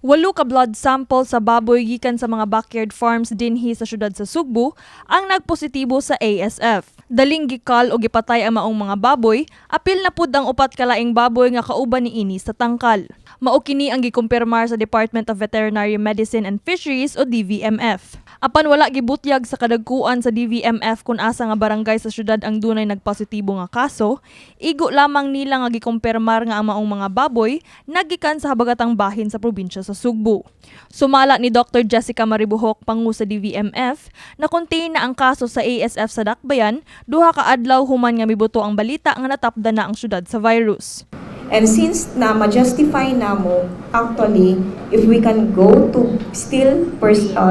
8 ka blood sample sa baboy gikan sa mga backyard farms dinhi sa syudad sa Cebu ang nagpositibo sa ASF. Daling gikal o gipatay ang maong mga baboy, apil na pud ang 4 ka laing baboy nga kauban niini sa tangkal. Mao kini ang gikumpirmar sa Department of Veterinary Medicine and Fisheries o DVMF. Apan wala gibutyag sa kadagkuan sa DVMF kung asa nga barangay sa syudad ang dunay nagpositibo nga kaso, igo lamang nila nga gikumpirmar nga ang maong mga baboy nagikan sa habagatang bahin sa probinsya sa Cebu. Sumala ni Dr. Jessica Maribuhok, pangu sa DVMF, na contain na ang kaso sa ASF sa Dakbayan, duha ka adlaw human nga mibuto ang balita nga natapda na ang syudad sa virus. And since na ma-justify na mo, actually, if we can go to still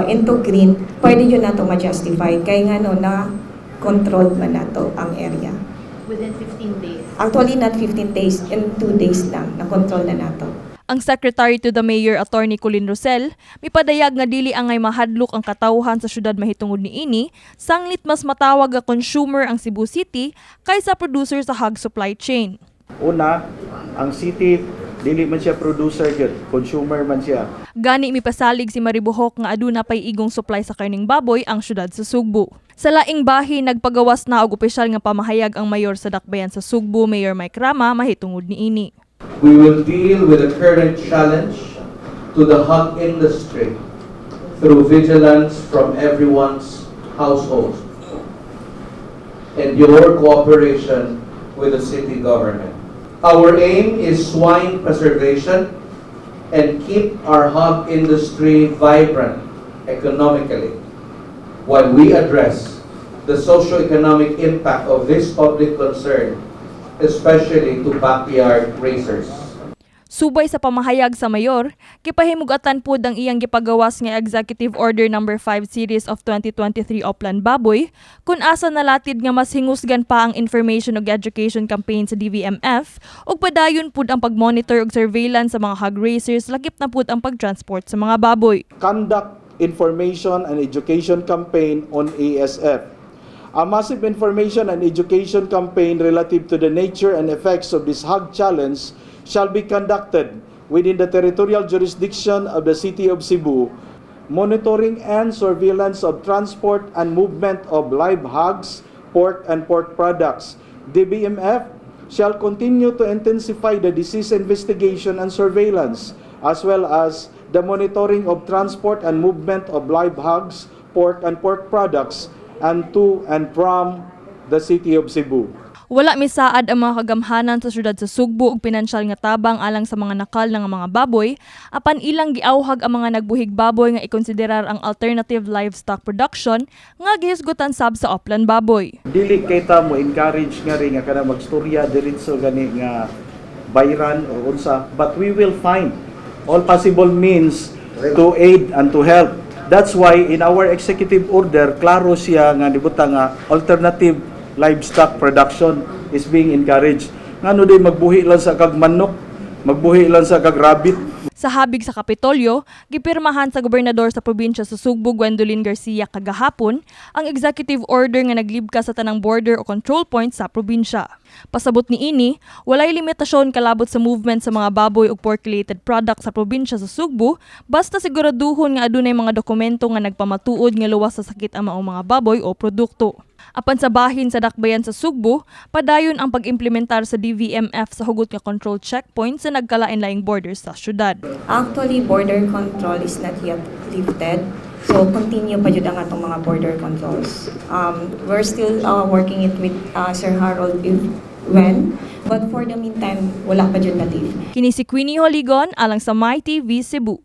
into green, pwede yun na ito ma-justify. Kaya nga no, na-controlled man na ito ang area. Within 15 days? Actually, not 15 days, in 2 days lang, na-control na na ito. Ang Secretary to the Mayor, Attorney 𝗠𝘆𝗧𝗩𝗏, mipadayag nga dili angay mahadlok ang katawhan sa syudad mahitungod niini, sanglit mas matawag nga consumer ang Cebu City kaysa producer sa hog supply chain. Una, ang city, dili man siya producer yun, consumer man siya. Gani mipasalig si Maribuhok nga aduna pay igong supply sa karning baboy ang syudad sa Cebu. Sa laing bahin, nagpagawas na og opisyal nga pamahayag ang mayor sa Dakbayan sa Cebu, Mayor Rama, mahitungod niini. We will deal with the current challenge to the hog industry through vigilance from everyone's household and your cooperation with the city government. Our aim is swine preservation and keep our hog industry vibrant economically while we address the socio-economic impact of this public concern, especially to backyard raisers. Subay sa pamahayag sa mayor, gipahimugatan pud ang iyang gipagawas nga Executive Order No. 5 Series of 2023 Oplan Baboy, kung asa nalatid nga mas hingusgan pa ang information ug education campaign sa DVMF ug padayon pud ang pagmonitor ug surveillance sa mga hog raisers lakip na pud ang pagtransport sa mga baboy. Conduct information and education campaign on ASF. A massive information and education campaign relative to the nature and effects of this hog challenge shall be conducted within the territorial jurisdiction of the City of Cebu. Monitoring and surveillance of transport and movement of live hogs, pork and pork products. DVMF shall continue to intensify the disease investigation and surveillance, as well as the monitoring of transport and movement of live hogs, pork and pork products, and to and from the City of Cebu. Wala misaad ang mga kagamhanan sa syudad sa Cebu ug pinansyal nga tabang alang sa mga nakal nga mga baboy, apan ilang giawhag ang mga nagbuhig baboy nga ikonsiderar ang alternative livestock production nga gihisgutan sab sa Oplan Baboy. Dili kita mo encourage nga rin nga kana magstorya diretso gani nga bayran o unsa, but we will find all possible means to aid and to help. That's why in our executive order, klaro siya nga nibuta nga alternative livestock production is being encouraged. Ngano din magbuhi lang sa kag manok, magbuhi lang sa kag rabbit. Sa habig sa Kapitolyo, gipirmahan sa gobernador sa probinsya sa Cebu, 𝗠𝗆𝗏𝗏 kagahapon ang executive order nga naglibka sa tanang border o control point sa probinsya. Pasabot niini, walay limitasyon kalabot sa movement sa mga baboy ug pork-related products sa probinsya sa Cebu, basta siguraduhon nga adunay mga dokumento nga nagpamatuod nga luwas sa sakit ang maong mga baboy o produkto. Apan sa bahin sa Dakbayan sa Cebu, padayon ang pag-implementar sa DVMF sa hugot nga control checkpoint sa nagkalain-laing borders sa syudad. Actually, border control is not yet lifted. So, continue pa dyan ang atong mga border controls. We're still working it with Sir Harold if when, but for the meantime, wala pa dyan na lift. Kini si Queenie Joligon alang sa MyTV Cebu.